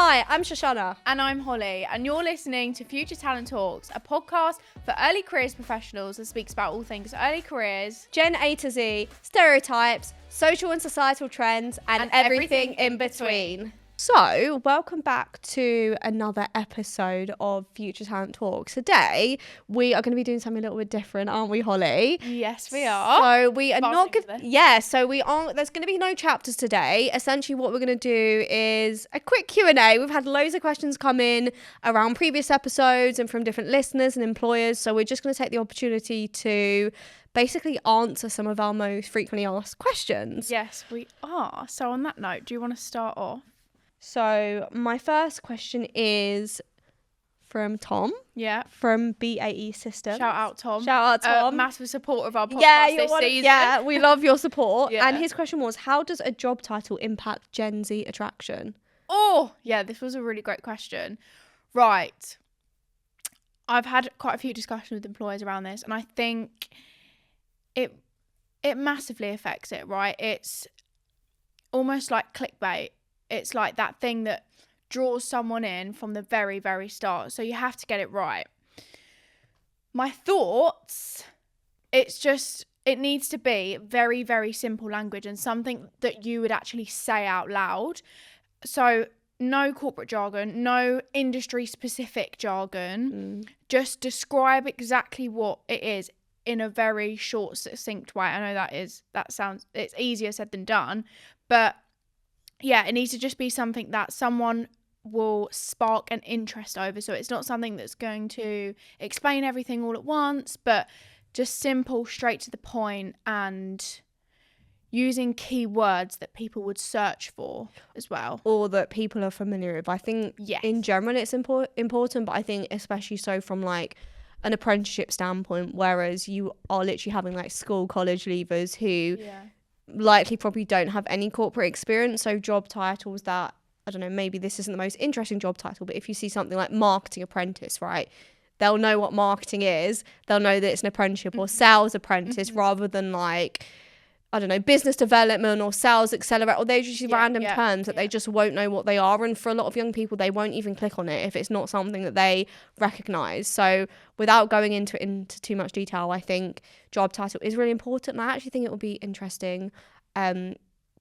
Hi, I'm Shoshana. And I'm Holly, and you're listening to Future Talent Talks, a podcast for early careers professionals that speaks about all things early careers, Gen A to Z, stereotypes, social and societal trends, and everything in between. So, welcome back to another episode of Future Talent Talks. Today, we are going to be doing something a little bit different, aren't we, Holly? Yes, we are. So, we are not there's going to be no chapters today. Essentially, what we're going to do is a quick Q&A. We've had loads of questions come in around previous episodes and from different listeners and employers. So, we're just going to take the opportunity to basically answer some of our most frequently asked questions. Yes, we are. So, on that note, do you want to start off? So my first question is from Tom. Yeah. From BAE Systems. Shout out, Tom. Massive supporter of our podcast this season. Yeah, we love your support. Yeah. And his question was, how does a job title impact Gen Z attraction? Oh, yeah, this was a really great question. Right. I've had quite a few discussions with employers around this, and I think it massively affects it, right? It's almost like clickbait. It's like that thing that draws someone in from the very, very start. So you have to get it right. My thoughts, it needs to be very, very simple language and something that you would actually say out loud. So no corporate jargon, no industry specific jargon. Just describe exactly what it is in a very short, succinct way. I know it's easier said than done, but yeah, it needs to just be something that someone will spark an interest over. So it's not something that's going to explain everything all at once, but just simple, straight to the point, and using keywords that people would search for as well. Or that people are familiar with. I think in general it's important, but I think especially so from like an apprenticeship standpoint, whereas you are literally having like school, college leavers who likely probably don't have any corporate experience. So job titles that, I don't know, maybe this isn't the most interesting job title, but if you see something like marketing apprentice, right, they'll know what marketing is. They'll know that it's an apprenticeship or sales apprentice rather than like, I don't know, business development or sales accelerator, or they're just random terms that they just won't know what they are. And for a lot of young people, they won't even click on it if it's not something that they recognise. So without going into too much detail, I think job title is really important. And I actually think it will be interesting to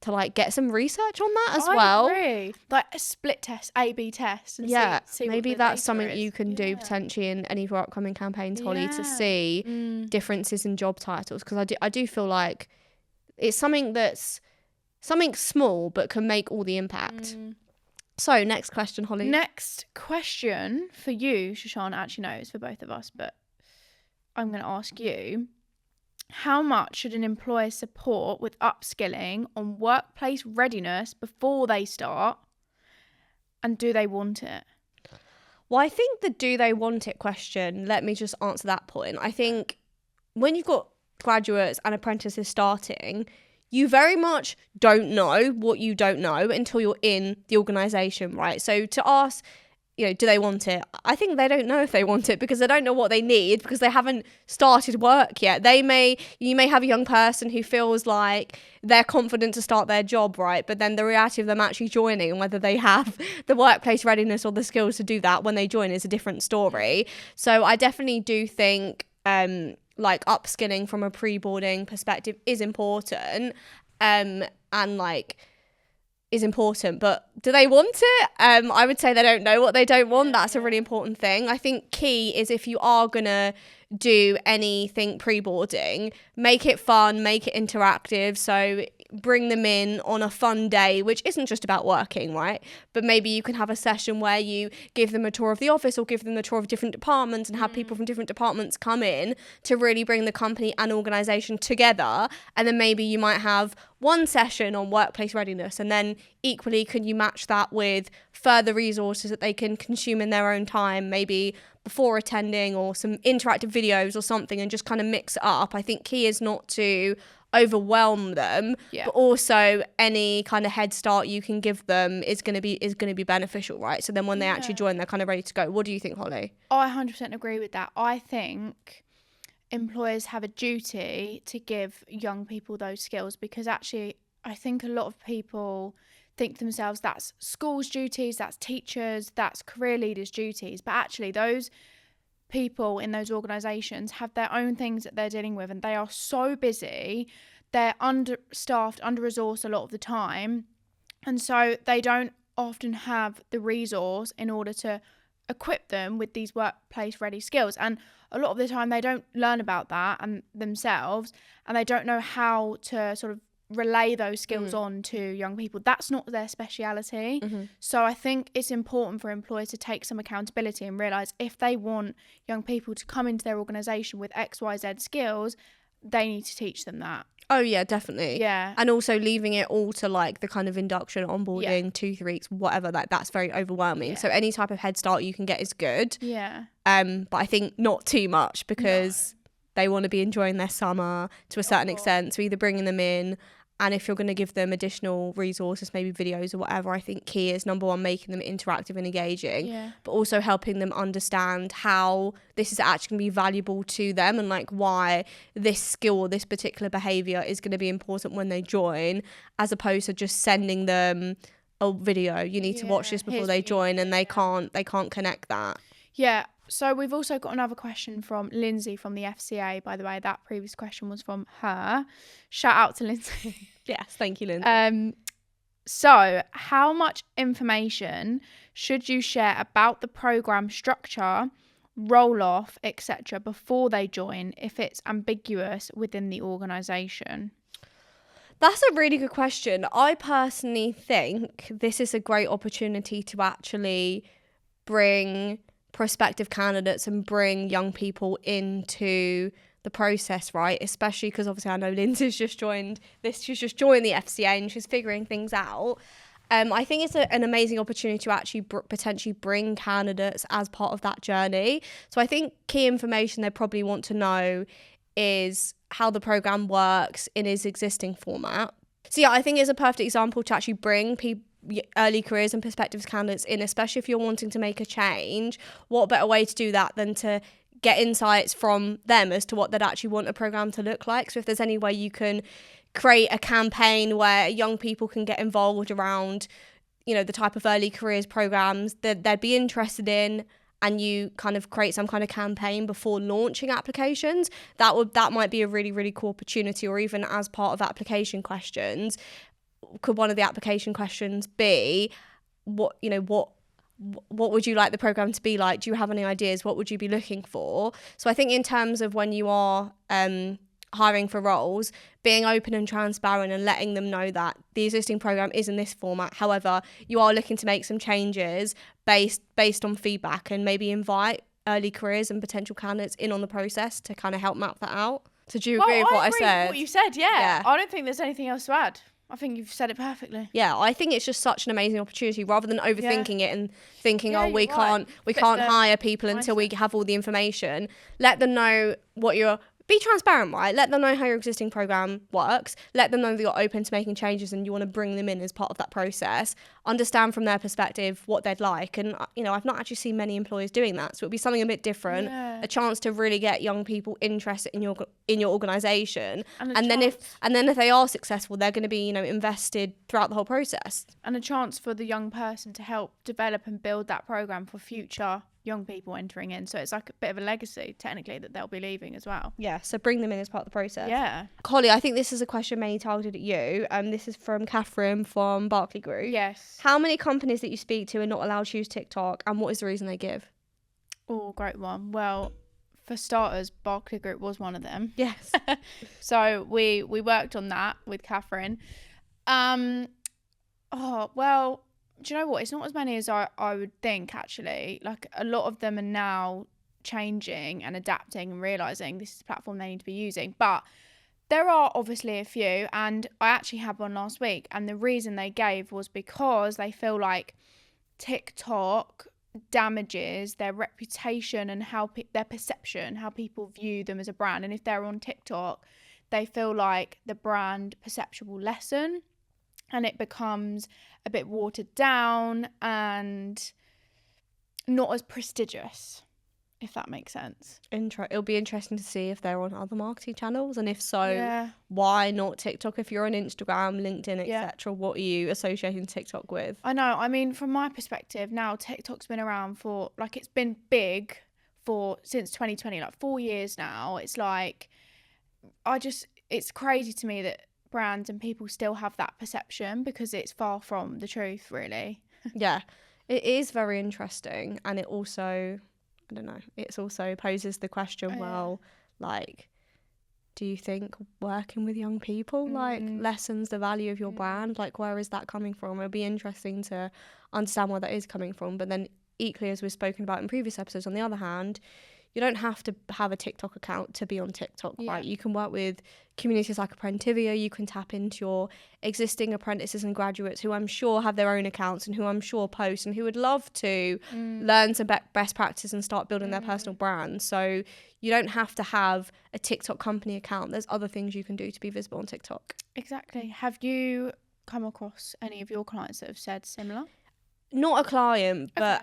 like get some research on that as well. I agree. Like a split test, A/B test. And see maybe what that's the something data you is. can do potentially in any of your upcoming campaigns, Holly, to see differences in job titles. Because I do feel like it's something that's something small but can make all the impact. So next question, Holly. Next question for you, Shoshana. Actually, no, it's for both of us, but I'm going to ask you. How much should an employer support with upskilling on workplace readiness before they start? And do they want it? Well, I think the do they want it question, let me just answer that point. I think when you've got graduates and apprentices starting, you very much don't know what you don't know until you're in the organisation, right? So to ask, do they want it? I think they don't know if they want it because they don't know what they need because they haven't started work yet. You may have a young person who feels like they're confident to start their job, right? But then the reality of them actually joining and whether they have the workplace readiness or the skills to do that when they join is a different story. So I definitely do think like upskilling from a pre-boarding perspective is important and like is important, but do they want it? I would say they don't know what they don't want. That's a really important thing. I think key is if you are gonna do anything pre-boarding, make it fun, make it interactive. So bring them in on a fun day, which isn't just about working, right? But maybe you can have a session where you give them a tour of the office or give them a tour of different departments and have people from different departments come in to really bring the company and organisation together. And then maybe you might have one session on workplace readiness, and then equally can you match that with further resources that they can consume in their own time, maybe before attending, or some interactive videos or something, and just kind of mix it up. I think key is not to overwhelm them, but also any kind of head start you can give them is going to be beneficial, right? So then when they actually join, they're kind of ready to go. What do you think, Holly? I 100% agree with that. I think employers have a duty to give young people those skills, because actually I think a lot of people think to themselves that's schools' duties, that's teachers, that's career leaders' duties. But actually those people in those organisations have their own things that they're dealing with, and they are so busy, they're understaffed, under-resourced a lot of the time, and so they don't often have the resource in order to equip them with these workplace ready skills. And a lot of the time they don't learn about that and themselves, and they don't know how to sort of relay those skills on to young people. That's not their speciality. So I think it's important for employers to take some accountability and realise if they want young people to come into their organisation with XYZ skills, they need to teach them that. Oh yeah, definitely. Yeah. And also leaving it all to like the kind of induction, onboarding, 2-3 weeks, whatever, like that's very overwhelming. So any type of head start you can get is good. Yeah. But I think not too much, because they want to be enjoying their summer to a certain extent. So either bringing them in, and if you're going to give them additional resources, maybe videos or whatever, I think key is number one, making them interactive and engaging, but also helping them understand how this is actually going to be valuable to them, and like why this skill or this particular behaviour is going to be important when they join, as opposed to just sending them a video. You need to watch this before they join, and they can't connect that. Yeah. So we've also got another question from Lindsay from the FCA. By the way, that previous question was from her. Shout out to Lindsay. Yes, thank you, Lindsay. So how much information should you share about the programme structure, roll-off, etc. before they join if it's ambiguous within the organisation? That's a really good question. I personally think this is a great opportunity to actually bring prospective candidates and bring young people into the process, right? Especially because obviously I know Lindsay's just joined the FCA and she's figuring things out. I think it's an amazing opportunity to actually potentially bring candidates as part of that journey. So I think key information they probably want to know is how the program works in its existing format. So yeah, I think it's a perfect example to actually bring early careers and prospective candidates in, especially if you're wanting to make a change. What better way to do that than to get insights from them as to what they'd actually want a program to look like. So if there's any way you can create a campaign where young people can get involved around, you know, the type of early careers programs that they'd be interested in, and you kind of create some kind of campaign before launching applications, that might be a really, really cool opportunity. Or even as part of application questions, could one of the application questions be what would you like the program to be like? Do you have any ideas? What would you be looking for? So I think in terms of when you are hiring for roles, being open and transparent and letting them know that the existing program is in this format. However, you are looking to make some changes based on feedback, and maybe invite early careers and potential candidates in on the process to kind of help map that out. So do you agree with what I said? What you said, yeah. I don't think there's anything else to add. I think you've said it perfectly. Yeah, I think it's just such an amazing opportunity, rather than overthinking it and thinking, we can't hire people until we have all the information. Let them know be transparent, right? Let them know how your existing program works. Let them know that you're open to making changes and you want to bring them in as part of that process. Understand from their perspective what they'd like. And, you know, I've not actually seen many employers doing that. So it'll be something a bit different, a chance to really get young people interested in your organisation. And then if they are successful, they're going to be, you know, invested throughout the whole process. And a chance for the young person to help develop and build that program for future young people entering in. So it's like a bit of a legacy technically that they'll be leaving as well. Yeah, so bring them in as part of the process. Yeah. Holly, I think this is a question mainly targeted at you. This is from Catherine from Barclay Group. Yes. How many companies that you speak to are not allowed to use TikTok, and what is the reason they give? Oh, great one. Well, for starters, Barclay Group was one of them. Yes. So we worked on that with Catherine. Do you know what? It's not as many as I would think, actually. Like, a lot of them are now changing and adapting and realising this is the platform they need to be using. But there are obviously a few, and I actually had one last week, and the reason they gave was because they feel like TikTok damages their reputation and how their perception, how people view them as a brand. And if they're on TikTok, they feel like the brand perception will lessen, and it becomes a bit watered down and not as prestigious. if that makes sense. It'll be interesting to see if they're on other marketing channels, and if so, Yeah. why not TikTok? If you're on Instagram, LinkedIn, Yeah. etc., what are you associating TikTok with? I know. I mean, from my perspective, now TikTok's been around for, like, it's been big for since 2020, like 4 years now. It's like, it's crazy to me that brands and people still have that perception, because it's far from the truth, really. Yeah, it is very interesting, and it also, I don't know, it's also poses the question, well, like, do you think working with young people like lessens the value of your brand? Like, where is that coming from? It'll be interesting to understand where that is coming from. But then equally, as we've spoken about in previous episodes, on the other hand, you don't have to have a TikTok account to be on TikTok, right? You can work with communities like Apprentivia. You can tap into your existing apprentices and graduates who I'm sure have their own accounts and who I'm sure post and who would love to learn some best practice and start building their personal brand. So you don't have to have a TikTok company account. There's other things you can do to be visible on TikTok. Exactly. Have you come across any of your clients that have said similar? Not a client, but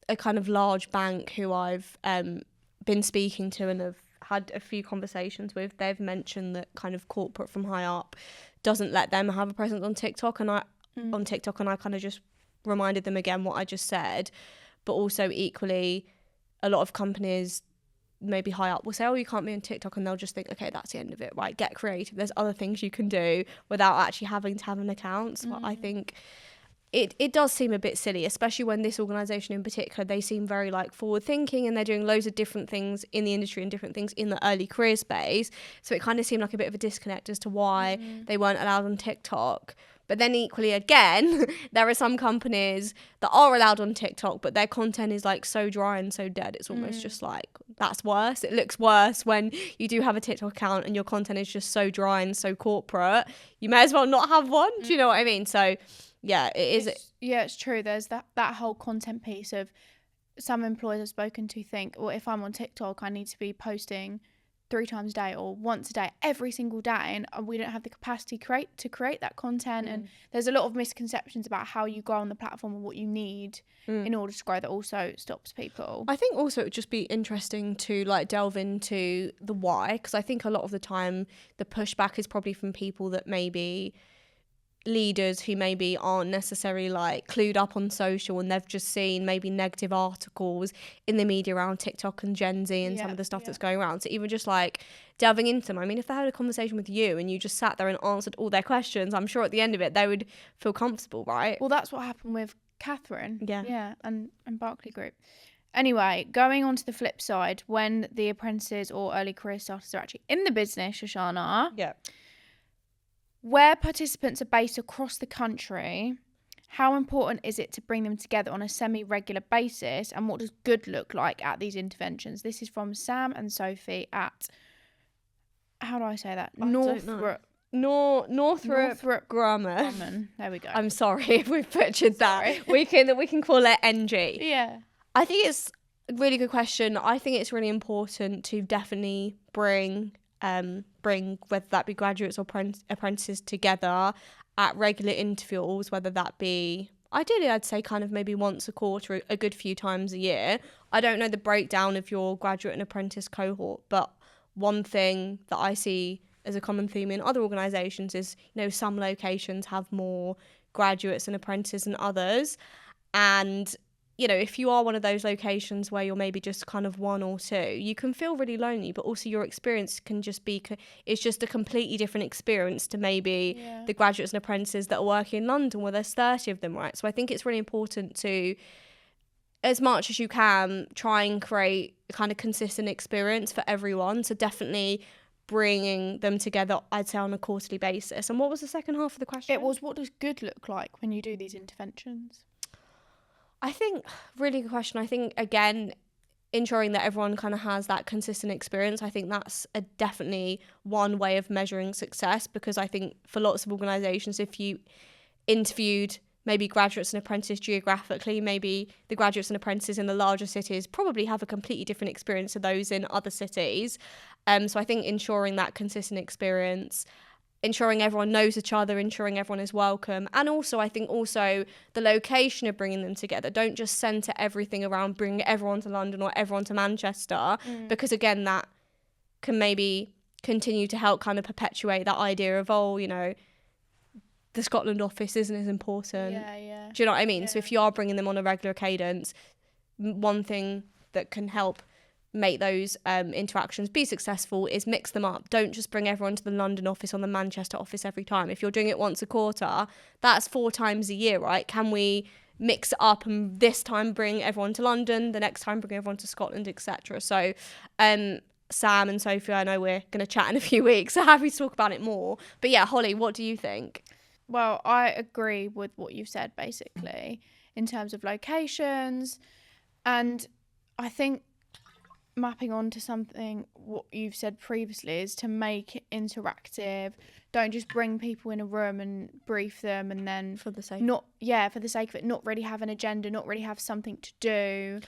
a kind of large bank who I've been speaking to and have had a few conversations with. They've mentioned that kind of corporate from high up doesn't let them have a presence on TikTok, and I kind of just reminded them again what I just said. But also equally, a lot of companies maybe high up will say, oh, you can't be on TikTok, and they'll just think, okay, that's the end of it, right? Get creative. There's other things you can do without actually having to have an account. So I think it does seem a bit silly, especially when this organisation in particular, they seem very like forward thinking, and they're doing loads of different things in the industry and different things in the early career space. So it kind of seemed like a bit of a disconnect as to why they weren't allowed on TikTok. But then equally again, there are some companies that are allowed on TikTok, but their content is like so dry and so dead. It's almost just like, that's worse. It looks worse when you do have a TikTok account and your content is just so dry and so corporate. You may as well not have one. Do you know what I mean? So yeah, it's true. There's that whole content piece of, some employers I've spoken to think, well, if I'm on TikTok, I need to be posting 3 times a day or once a day, every single day, and we don't have the capacity to create that content. And there's a lot of misconceptions about how you grow on the platform and what you need in order to grow, that also stops people. I think also it would just be interesting to like delve into the why, because I think a lot of the time the pushback is probably from people that maybe leaders who maybe aren't necessarily like clued up on social, and they've just seen maybe negative articles in the media around TikTok and Gen Z and some of the stuff that's going around. So even just like delving into them, I mean, if they had a conversation with you and you just sat there and answered all their questions, I'm sure at the end of it they would feel comfortable, right? Well, that's what happened with Catherine. And Barclay Group. Anyway, going on to the flip side, when the apprentices or early career starters are actually in the business, Shoshana, where participants are based across the country, how important is it to bring them together on a semi-regular basis, and what does good look like at these interventions? This is from Sam and Sophie at, how do I say that? Northrop Grumman. There we go. I'm sorry if we've butchered that. We can call it NG. Yeah. I think it's a really good question. I think it's really important to definitely bring whether that be graduates or apprentices together at regular intervals, whether that be, ideally I'd say kind of maybe once a quarter, a good few times a year. I don't know the breakdown of your graduate and apprentice cohort, but one thing that I see as a common theme in other organisations is, you know, some locations have more graduates and apprentices than others. And you know, if you are one of those locations where you're maybe just kind of one or two, you can feel really lonely, but also your experience can just be, it's just a completely different experience to maybe the graduates and apprentices that are working in London where there's 30 of them, right? So I think it's really important to, as much as you can, try and create a kind of consistent experience for everyone. So definitely bringing them together, I'd say, on a quarterly basis. And what was the second half of the question? It was, what does good look like when you do these interventions? I think, really good question. I think, again, ensuring that everyone kind of has that consistent experience, I think that's definitely one way of measuring success, because I think for lots of organisations, if you interviewed maybe graduates and apprentices geographically, maybe the graduates and apprentices in the larger cities probably have a completely different experience to those in other cities. So I think ensuring that consistent experience ensuring everyone knows each other, ensuring everyone is welcome. And also, I think also the location of bringing them together. Don't just centre everything around bringing everyone to London or everyone to Manchester, because again, that can maybe continue to help kind of perpetuate that idea of, oh, you know, the Scotland office isn't as important. Yeah. Do you know what I mean? Yeah. So if you are bringing them on a regular cadence, one thing that can help make those interactions be successful is mix them up. Don't just bring everyone to the London office or the Manchester office every time. If you're doing it once a quarter, that's 4 times a year, right? Can we mix it up and this time bring everyone to London, the next time bring everyone to Scotland, etc. So Sam and Sophia, I know we're going to chat in a few weeks, so happy to talk about it more. But yeah, Holly, what do you think? Well, I agree with what you've said, basically, in terms of locations. And I think mapping on to something what you've said previously is to make it interactive. Don't just bring people in a room and brief them and then For the sake for the sake of it, not really have an agenda, not really have something to do.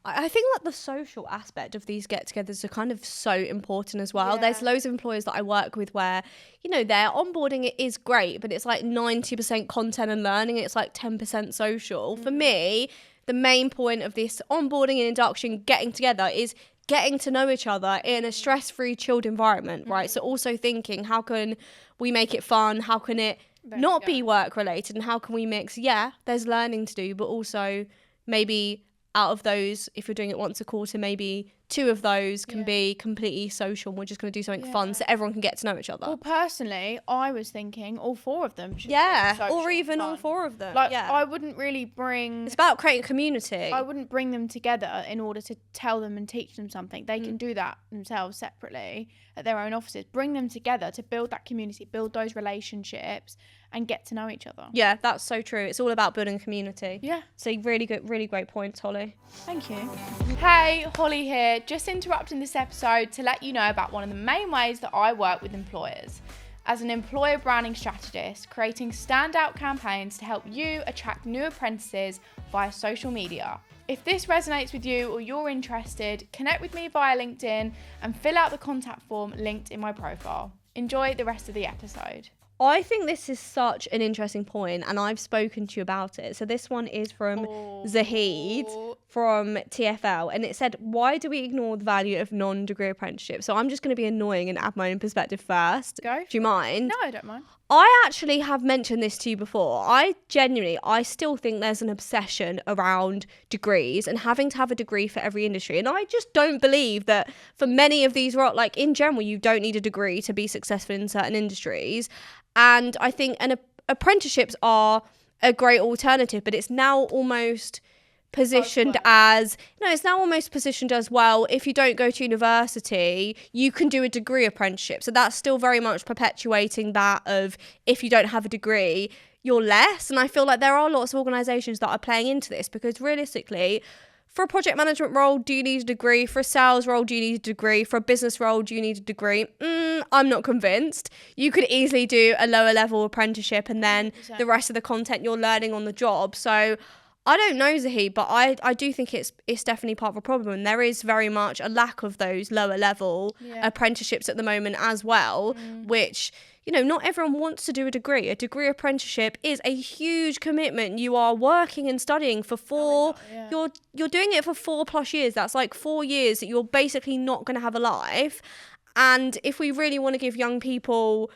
I think like the social aspect of these get-togethers are kind of so important as well. Yeah. There's loads of employers that I work with where, you know, their onboarding it is great, but it's like 90% content and learning. It's like 10% social. For me, the main point of this onboarding and induction getting together is getting to know each other in a stress-free, chilled environment, right? So also thinking, how can we make it fun? How can it not be work-related? And how can we mix, there's learning to do, but also maybe out of those, if you're doing it once a quarter, maybe 2 of those can be completely social and we're just going to do something fun so everyone can get to know each other. Well, personally, I was thinking all 4 of them should be social or even fun. all 4 of them. Like, I wouldn't really bring... It's about creating a community. I wouldn't bring them together in order to tell them and teach them something. They can do that themselves separately at their own offices. Bring them together to build that community, build those relationships and get to know each other. Yeah, that's so true. It's all about building a community. Yeah. So really good, really great points, Holly. Thank you. Hey, Holly here. Just interrupting this episode to let you know about one of the main ways that I work with employers. As an employer branding strategist, creating standout campaigns to help you attract new apprentices via social media. If this resonates with you or you're interested, connect with me via LinkedIn and fill out the contact form linked in my profile. Enjoy the rest of the episode. I think this is such an interesting point, and I've spoken to you about it. So this one is from Zahid from TFL, and it said, why do we ignore the value of non-degree apprenticeship? So I'm just going to be annoying and add my own perspective first. Go. Do you mind? No, I don't mind. I actually have mentioned this to you before. I still think there's an obsession around degrees and having to have a degree for every industry. And I just don't believe that for many of these, like in general, you don't need a degree to be successful in certain industries. And I think apprenticeships are a great alternative, but it's now almost positioned as, well, if you don't go to university, you can do a degree apprenticeship. So that's still very much perpetuating that of, if you don't have a degree, you're less. And I feel like there are lots of organisations that are playing into this, because realistically, for a project management role, do you need a degree? For a sales role, do you need a degree? For a business role, do you need a degree? I'm not convinced. You could easily do a lower level apprenticeship and then 100%. The rest of the content you're learning on the job. So I don't know, Zahid, but I do think it's definitely part of a problem. And there is very much a lack of those lower level apprenticeships at the moment as well, which, you know, not everyone wants to do a degree. A degree apprenticeship is a huge commitment. You are working and studying for you're doing it for 4+ years. That's like 4 years that you're basically not going to have a life. And if we really want to give young people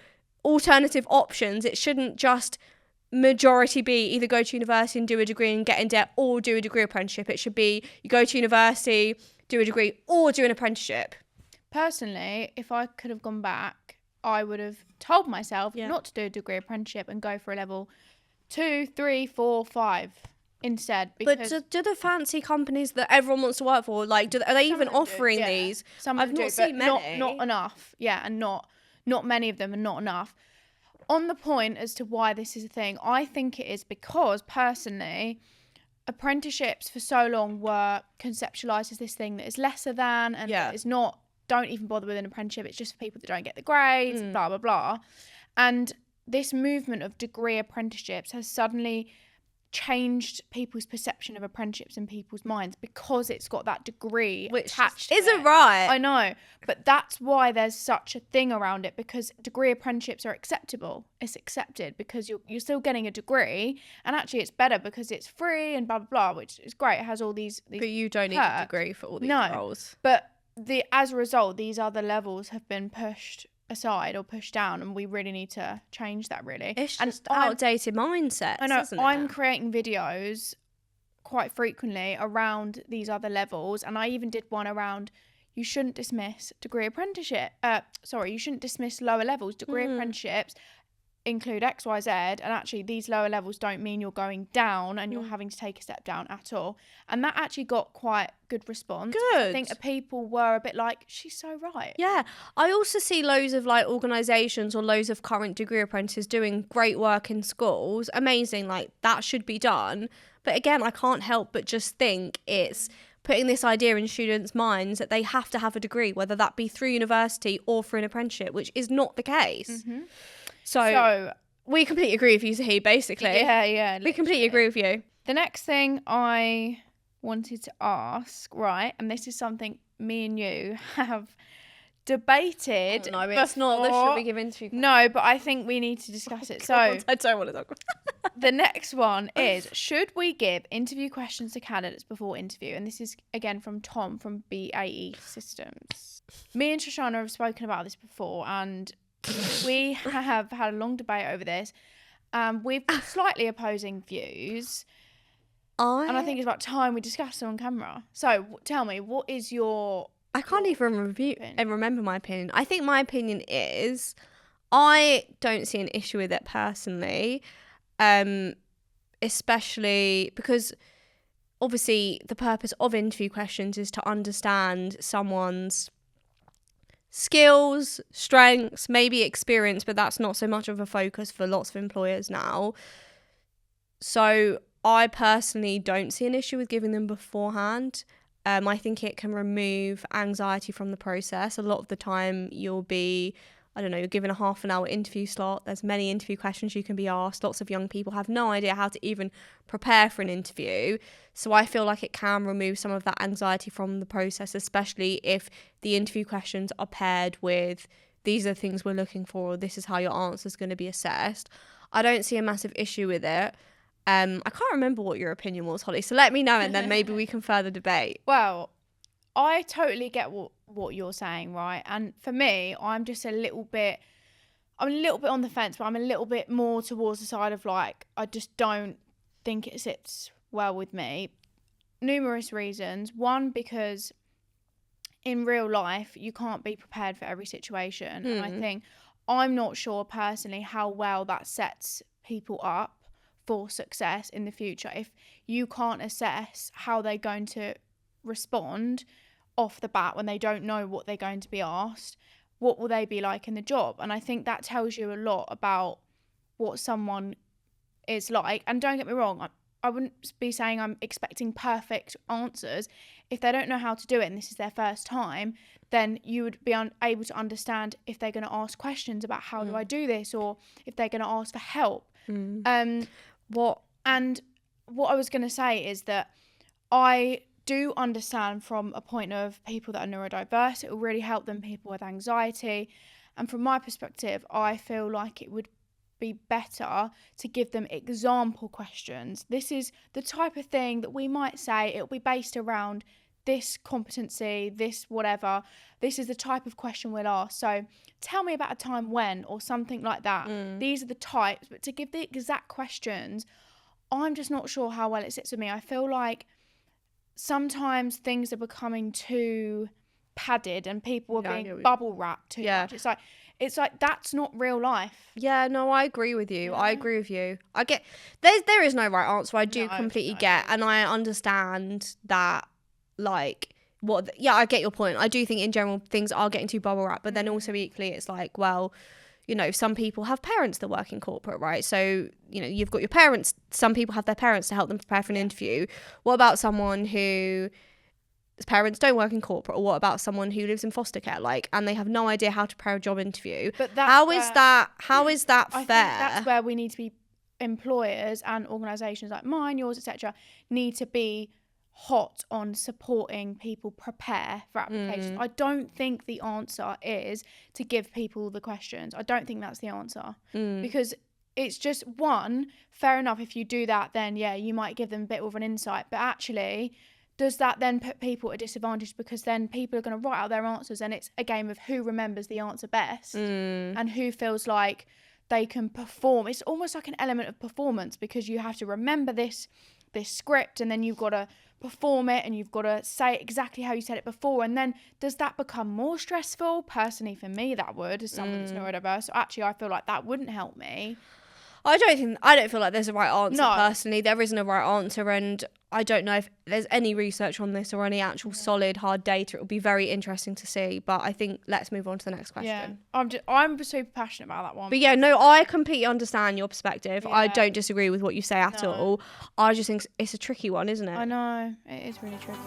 alternative options, it shouldn't just majority be either go to university and do a degree and get in debt, or do a degree apprenticeship. It should be you go to university, do a degree, or do an apprenticeship. Personally, if I could have gone back, I would have told myself not to do a degree apprenticeship and go for a level 2, 3, 4, 5 instead. But do the fancy companies that everyone wants to work for, like, are they even offering these? Some I've not seen many. Not enough. Yeah, and not many of them, and not enough. On the point as to why this is a thing, I think it is because, personally, apprenticeships for so long were conceptualised as this thing that is lesser than, and it's not, don't even bother with an apprenticeship, it's just for people that don't get the grades, blah, blah, blah. And this movement of degree apprenticeships has suddenly changed people's perception of apprenticeships in people's minds because it's got that degree Which attached to isn't it. right. I know, but that's why there's such a thing around it, because degree apprenticeships are acceptable. It's accepted because you're still getting a degree, and actually it's better because it's free and blah blah blah, which is great. It has all these But you don't need a degree for all these roles. But as a result, these other levels have been pushed aside or pushed down, and we really need to change that, really. It's just outdated mindsets. I know. Isn't I'm it? creating videos quite frequently around these other levels, and I even did one around you shouldn't dismiss degree apprenticeship. You shouldn't dismiss lower levels. Degree apprenticeships include X, Y, Z, and actually these lower levels don't mean you're going down and you're having to take a step down at all. And that actually got quite good response. Good. I think people were a bit like, she's so right. Yeah. I also see loads of like organisations or loads of current degree apprentices doing great work in schools. Amazing. Like that should be done. But again, I can't help but just think it's putting this idea in students' minds that they have to have a degree, whether that be through university or through an apprenticeship, which is not the case. Mm-hmm. So we completely agree with you, Zahid, basically. Yeah. Literally. We completely agree with you. The next thing I wanted to ask, right, and this is something me and you have debated. Oh, no, it's not. This should we give interview. No, but I think we need to discuss it. So I don't want to talk about the next one is, should we give interview questions to candidates before interview? And this is again from Tom from BAE Systems. Me and Shoshana have spoken about this before, and we have had a long debate over this. We've got slightly opposing views. And I think it's about time we discuss them on camera. So tell me, what is your... I can't even remember my opinion. I think my opinion is I don't see an issue with it personally, especially because obviously the purpose of interview questions is to understand someone's skills, strengths, maybe experience, but that's not so much of a focus for lots of employers now. So I personally don't see an issue with giving them beforehand. I think it can remove anxiety from the process. A lot of the time you're given a half an hour interview slot. There's many interview questions you can be asked. Lots of young people have no idea how to even prepare for an interview. So I feel like it can remove some of that anxiety from the process, especially if the interview questions are paired with, these are the things we're looking for, or this is how your answer is going to be assessed. I don't see a massive issue with it. I can't remember what your opinion was, Holly, so let me know and then maybe we can further debate. Well, I totally get what you're saying, right? And for me, I'm a little bit on the fence, but I'm a little bit more towards the side of like, I just don't think it sits well with me. Numerous reasons. One, because in real life, you can't be prepared for every situation. And I think I'm not sure personally how well that sets people up for success in the future. If you can't assess how they're going to respond off the bat when they don't know what they're going to be asked, what will they be like in the job? And I think that tells you a lot about what someone is like. And don't get me wrong, I wouldn't be saying I'm expecting perfect answers. If they don't know how to do it and this is their first time, then you would be able to understand if they're going to ask questions about how do I do this, or if they're going to ask for help. What I was going to say is that I do understand from a point of people that are neurodiverse, it will really help them, people with anxiety. And from my perspective, I feel like it would be better to give them example questions. This is the type of thing that we might say, it'll be based around this competency, this whatever. This is the type of question we'll ask. So tell me about a time when, or something like that. These are the types, but to give the exact questions, I'm just not sure how well it sits with me. I feel like sometimes things are becoming too padded and people are being bubble wrapped too much. It's like that's not real life. Yeah, no, I agree with you. I agree with you. I get there is no right answer. I do completely get, and I understand that. Like, I get your point. I do think in general things are getting too bubble wrapped, but then also equally it's like, well, some people have parents that work in corporate, right? So, you've got your parents. Some people have their parents to help them prepare for an interview. What about someone whose parents don't work in corporate? Or what about someone who lives in foster care, and they have no idea how to prepare a job interview? But how is that fair? I think that's where we need to be employers and organisations like mine, yours, etc., need to be hot on supporting people prepare for applications. I don't think the answer is to give people the questions. I don't think that's the answer, because it's just, one, fair enough, if you do that, then yeah, you might give them a bit of an insight, but actually, does that then put people at a disadvantage, because then people are going to write out their answers and it's a game of who remembers the answer best and who feels like they can perform. It's almost like an element of performance, because you have to remember this script and then you've got to perform it and you've got to say it exactly how you said it before. And then does that become more stressful? Personally, for me, that would, as someone that's neurodiverse. So actually, I feel like that wouldn't help me. I don't feel like there's a right answer. No. Personally, there isn't a right answer, and I don't know if there's any research on this or any actual solid hard data. It would be very interesting to see, but I think let's move on to the next question. Yeah, I'm super passionate about that one. But yeah, no, I completely understand your perspective. Yeah. I don't disagree with what you say at all. I just think it's a tricky one, isn't it? I know, it is really tricky.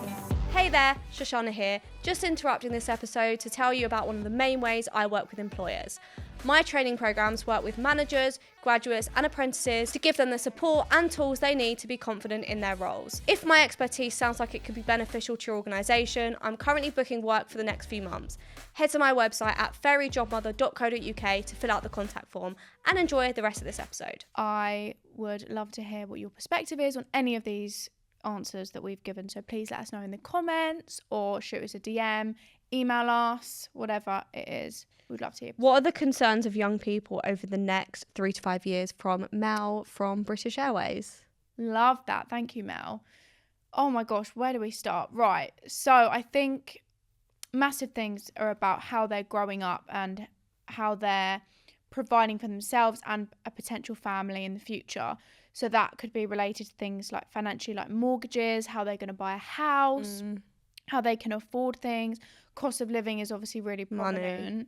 Hey there, Shoshana here. Just interrupting this episode to tell you about one of the main ways I work with employers. My training programs work with managers, graduates and apprentices to give them the support and tools they need to be confident in their roles. If my expertise sounds like it could be beneficial to your organisation, I'm currently booking work for the next few months. Head to my website at fairyjobmother.co.uk to fill out the contact form and enjoy the rest of this episode. I would love to hear what your perspective is on any of these answers that we've given, so please let us know in the comments or shoot us a DM, email us, whatever it is. We'd love to hear. What are the concerns of young people over the next 3 to 5 years? From Mel from British Airways. Love that. Thank you, Mel. Oh my gosh, where do we start? Right. So I think massive things are about how they're growing up and how they're providing for themselves and a potential family in the future. So that could be related to things like financially, like mortgages, how they're going to buy a house, how they can afford things. Cost of living is obviously really prominent. Money.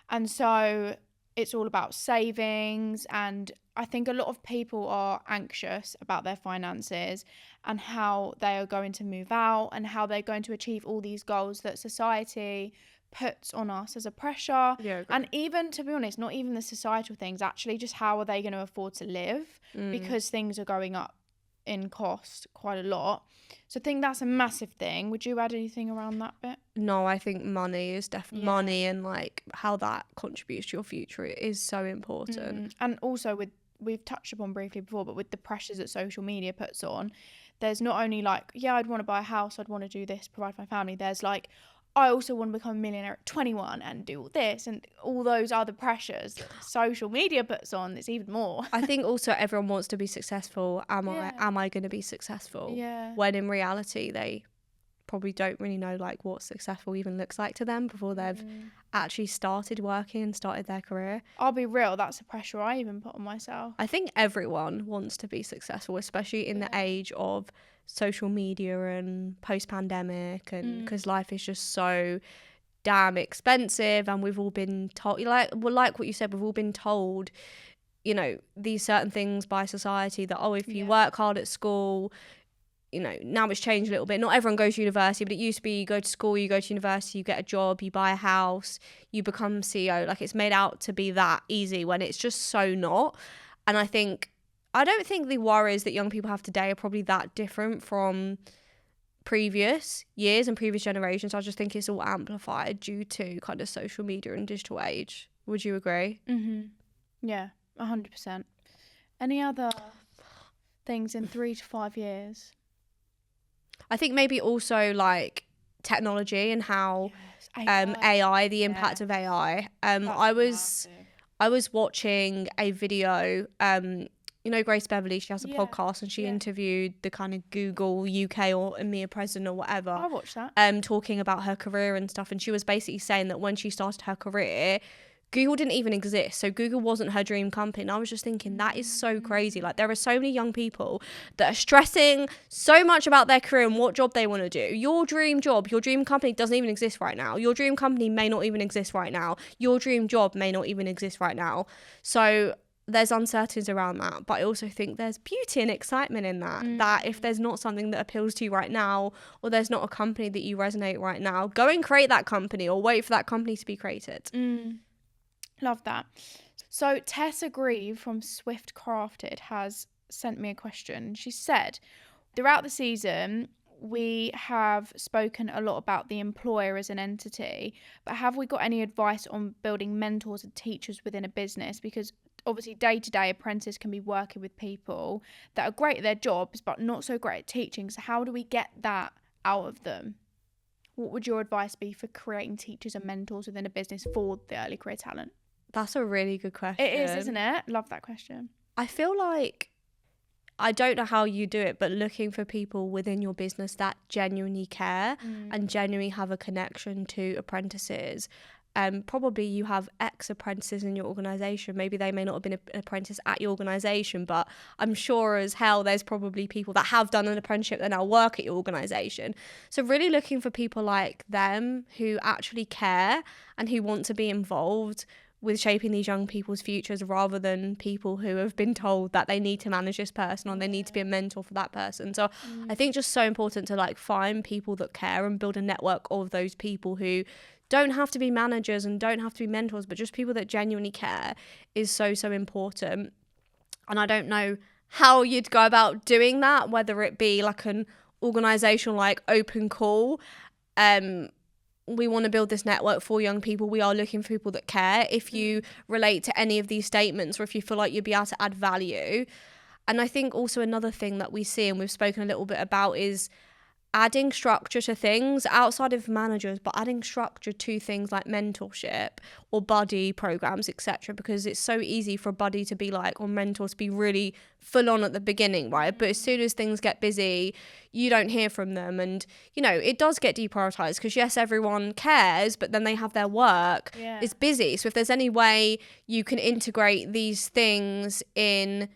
And so it's all about savings. And I think a lot of people are anxious about their finances and how they are going to move out and how they're going to achieve all these goals that society puts on us as a pressure. Yeah, and even, to be honest, not even the societal things, actually just how are they going to afford to live, because things are going up in cost quite a lot. So I think that's a massive thing. Would you add anything around that bit? No, I think money is definitely money, and like how that contributes to your future is so important. And also we've touched upon briefly before, but with the pressures that social media puts on, there's not only like, yeah, I'd want to buy a house, I'd want to do this, provide for my family. There's like, I also want to become a millionaire at 21 and do all this and all those other pressures that social media puts on. It's even more. I think also everyone wants to be successful. Am I going to be successful? Yeah. When in reality, they probably don't really know like what successful even looks like to them before they've actually started working and started their career. I'll be real, that's the pressure I even put on myself. I think everyone wants to be successful, especially in the age of social media and post-pandemic, and because life is just so damn expensive, and we've all been told, like what you said, we've all been told, you know, these certain things by society that, oh, if you work hard at school, you know, now it's changed a little bit. Not everyone goes to university, but it used to be you go to school, you go to university, you get a job, you buy a house, you become CEO. Like, it's made out to be that easy when it's just so not. And I don't think the worries that young people have today are probably that different from previous years and previous generations. I just think it's all amplified due to kind of social media and digital age. Would you agree? Yeah, 100%. Any other things in 3 to 5 years? I think maybe also like technology and how AI, the impact of AI. I was watching a video, you know, Grace Beverly, she has a podcast, and she interviewed the kind of Google UK or EMEA president or whatever. I watched that. Talking about her career and stuff. And she was basically saying that when she started her career, Google didn't even exist. So Google wasn't her dream company. And I was just thinking, that is so crazy. Like, there are so many young people that are stressing so much about their career and what job they want to do. Your dream job, your dream company doesn't even exist right now. Your dream company may not even exist right now. Your dream job may not even exist right now. So there's uncertainties around that, but I also think there's beauty and excitement in that. That if there's not something that appeals to you right now, or there's not a company that you resonate right now, go and create that company or wait for that company to be created. Love that. So Tessa Grieve from Swift Crafted has sent me a question. She said, throughout the season, we have spoken a lot about the employer as an entity, but have we got any advice on building mentors and teachers within a business? Because obviously day to day apprentices can be working with people that are great at their jobs but not so great at teaching. So how do we get that out of them? What would your advice be for creating teachers and mentors within a business for the early career talent? That's a really good question. It is, isn't it? Love that question. I feel like, I don't know how you do it, but looking for people within your business that genuinely care and genuinely have a connection to apprentices. Probably you have ex-apprentices in your organisation. Maybe they may not have been an apprentice at your organisation, but I'm sure as hell there's probably people that have done an apprenticeship that now work at your organisation. So really looking for people like them who actually care and who want to be involved with shaping these young people's futures, rather than people who have been told that they need to manage this person or they need to be a mentor for that person. So I think just so important to like find people that care and build a network of those people who don't have to be managers and don't have to be mentors, but just people that genuinely care is so important. And I don't know how you'd go about doing that, whether it be like an organizational like open call, we want to build this network for young people. We are looking for people that care. If you relate to any of these statements, or if you feel like you'd be able to add value. And I think also another thing that we see, and we've spoken a little bit about, is adding structure to things outside of managers, but adding structure to things like mentorship or buddy programs, etc. Because it's so easy for a buddy to be like, or mentor to be really full on at the beginning, right? But as soon as things get busy, you don't hear from them. And, you know, it does get deprioritized because, yes, everyone cares, but then they have their work. Yeah. It's busy. So if there's any way you can integrate these things in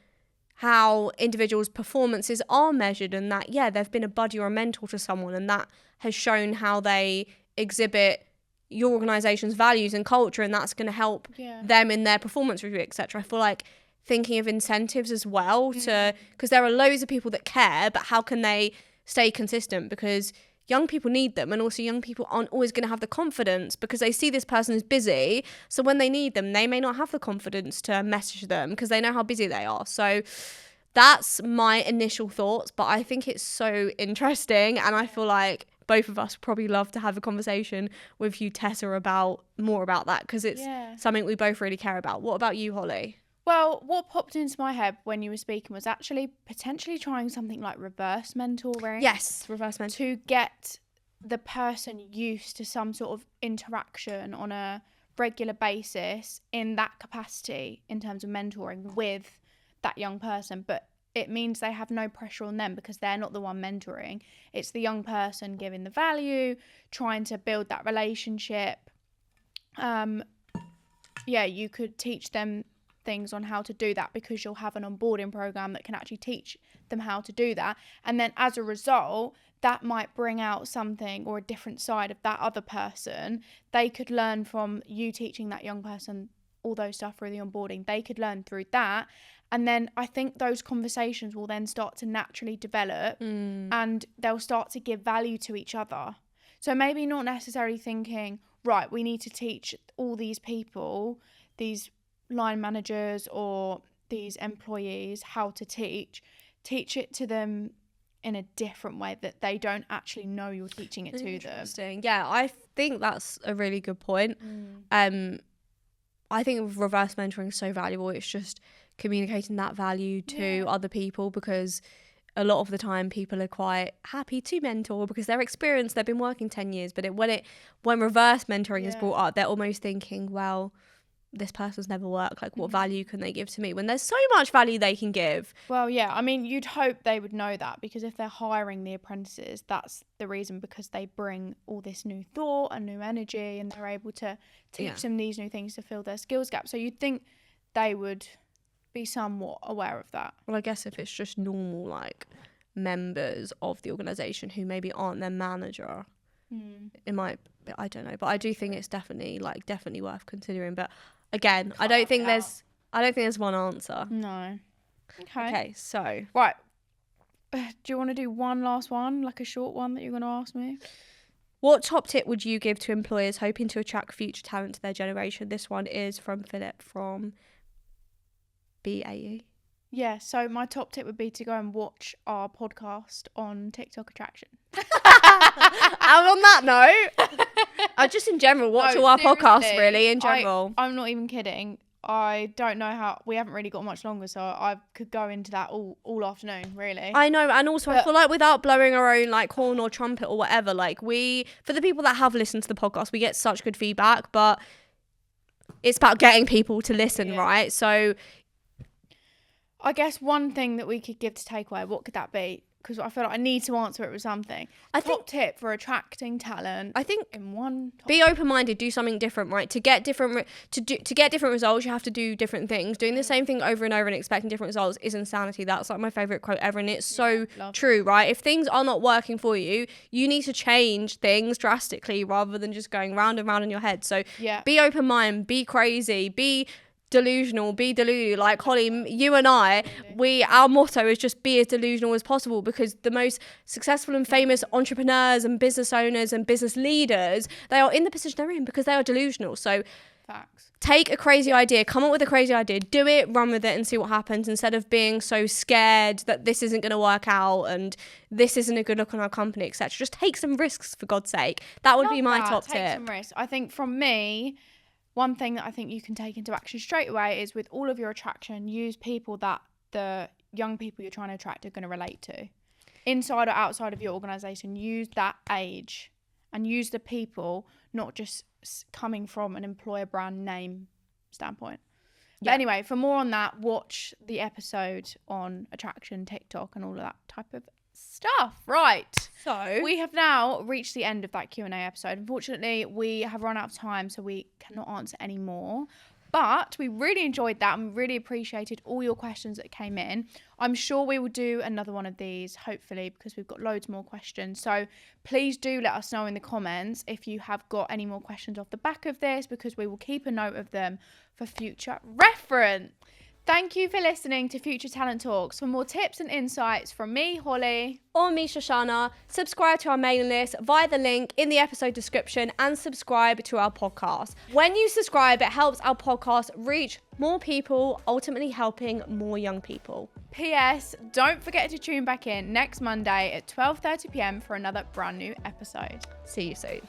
how individuals' performances are measured, and that, yeah, they've been a buddy or a mentor to someone, and that has shown how they exhibit your organisation's values and culture, and that's going to help them in their performance review, etc. I feel like thinking of incentives as well, to because there are loads of people that care, but how can they stay consistent? Because young people need them, and also young people aren't always going to have the confidence because they see this person is busy. So when they need them, they may not have the confidence to message them because they know how busy they are. So that's my initial thoughts, but I think it's so interesting, and I feel like both of us probably love to have a conversation with you, Tessa, about more about that, because it's something we both really care about. What about you, Holly? Well, what popped into my head when you were speaking was actually potentially trying something like reverse mentoring. Yes, reverse mentoring. To get the person used to some sort of interaction on a regular basis in that capacity in terms of mentoring with that young person. But it means they have no pressure on them because they're not the one mentoring. It's the young person giving the value, trying to build that relationship. You could teach them things on how to do that because you'll have an onboarding program that can actually teach them how to do that. And then as a result, that might bring out something or a different side of that other person. They could learn from you teaching that young person all those stuff through the onboarding. They could learn through that. And then I think those conversations will then start to naturally develop and they'll start to give value to each other. So maybe not necessarily thinking, right, we need to teach all these people, these line managers or these employees how to teach it to them in a different way that they don't actually know you're teaching it to them. Interesting. Yeah, I think that's a really good point. I think reverse mentoring is so valuable. It's just communicating that value to other people, because a lot of the time people are quite happy to mentor because they're experienced, they've been working 10 years, but when reverse mentoring is brought up, they're almost thinking, well, this person's never worked, like what value can they give to me, when there's so much value they can give. Well, yeah, I mean, you'd hope they would know that, because if they're hiring the apprentices, that's the reason, because they bring all this new thought and new energy and they're able to teach them these new things to fill their skills gap. So you'd think they would be somewhat aware of that. Well, I guess if it's just normal like members of the organisation who maybe aren't their manager, it might, I don't know, but I do think it's definitely worth considering. But again, I don't think there's one answer. No. Okay, so right, do you want to do one last one, like a short one that you're going to ask me? What top tip would you give to employers hoping to attract future talent to their generation? This one is from Philip from BAE. Yeah, so my top tip would be to go and watch our podcast on TikTok Attraction. And on that note, just in general, watch all our podcasts, really, in general. I'm not even kidding. I don't know how, we haven't really got much longer, so I could go into that all afternoon, really. I know, and also I feel like without blowing our own like horn or trumpet or whatever, like for the people that have listened to the podcast, we get such good feedback, but it's about getting people to listen, right? So I guess one thing that we could give to takeaway, what could that be? Because I feel like I need to answer it with something. Top tip for attracting talent. I think in one. Be open-minded. Do something different, right? To get different results, you have to do different things. Doing the same thing over and over and expecting different results is insanity. That's like my favorite quote ever, and it's so true, right? If things are not working for you, you need to change things drastically rather than just going round and round in your head. So be open-minded, be crazy, be delusional, be delulu. Like Holly, you and I, our motto is just be as delusional as possible, because the most successful and famous entrepreneurs and business owners and business leaders, they are in the position they're in because they are delusional. So facts. Take a crazy idea, come up with a crazy idea, do it, run with it and see what happens, instead of being so scared that this isn't going to work out and this isn't a good look on our company, etc. Just take some risks, for God's sake. That would be my top tip. Take some risks. I think from me, one thing that I think you can take into action straight away is with all of your attraction, use people that the young people you're trying to attract are going to relate to. Inside or outside of your organisation, use that age and use the people, not just coming from an employer brand name standpoint. But anyway, for more on that, watch the episode on attraction, TikTok and all of that type of stuff. Right. So we have now reached the end of that Q&A episode. Unfortunately, we have run out of time, so we cannot answer any more. But we really enjoyed that and really appreciated all your questions that came in. I'm sure we will do another one of these, hopefully, because we've got loads more questions. So please do let us know in the comments if you have got any more questions off the back of this, because we will keep a note of them for future reference. Thank you for listening to Future Talent Talks. For more tips and insights from me, Holly, or me, Shoshana, subscribe to our mailing list via the link in the episode description and subscribe to our podcast. When you subscribe, it helps our podcast reach more people, ultimately helping more young people. P.S. Don't forget to tune back in next Monday at 12:30 p.m. for another brand new episode. See you soon.